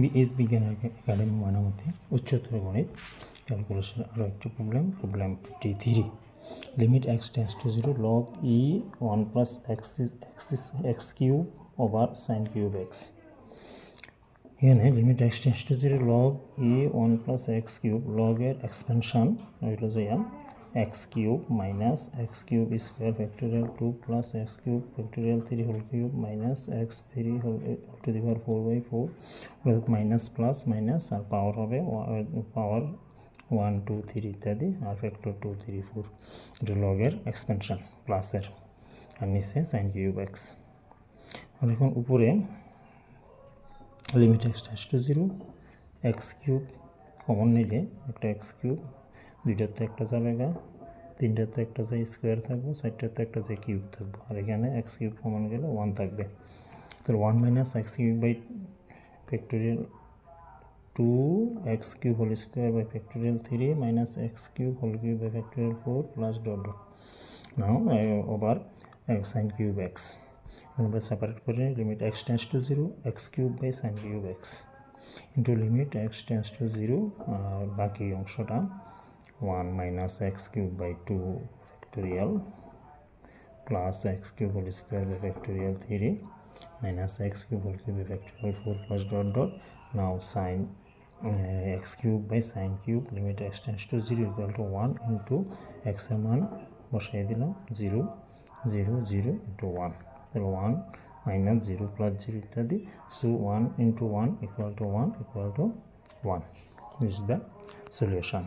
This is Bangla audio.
বিএস বিজ্ঞান একাডেমি ময়নামতি উচ্চতর গণিত ক্যালকুলেশন আরও একটি problem 53 limit x tends to 0 log e 1 plus x cube over sine cube x এখানে limit x tends to 0 log e 1 plus x cube লগের এক্সপেনশন হইল যে x কিউব minus x cube square factorial 2 plus x cube factorial 3 whole cube minus x 3 whole to the power 4/4 minus plus minus আর পাওয়ার হবে পাওয়ার 1 2 3 ইত্যাদি আর ফ্যাক্টর 2 3 4 এটা লগের এক্সপেনশন প্লাসের আর নিচে সাইন কিউব x আর এখন উপরে limit x tends to 0 x cube common নিলে একটা x কিউব দুইটাতে একটা যাবে গা তিনটাতে একটা যায় স্কোয়ার থাকবে চারটাতে একটা যায় কিউব থাকবে আর এখানে x কিউব কমন গেলে 1 থাকবে তো 1 minus x cube by factorial 2 x cube whole square by factorial 3 minus x cube whole cube by factorial 4 plus dot dot now over sine cube x আমরা সেপারেট করে limit x tends to 0 x cube by sine cube x into limit x tends to 0 বাকি অংশটা 1 minus x cube by 2 factorial plus x cube whole square by factorial 3 minus x cube whole cube by factorial 4 plus dot dot now sin x cube by sin cube limit x tends to 0 equal to 1 into x এর মান বসাই দিলাম 0 0 0 into 1 তাহলে 1 minus 0 plus 0 ইত্যাদি so 1 into 1 equal to 1 equal to 1 this is the solution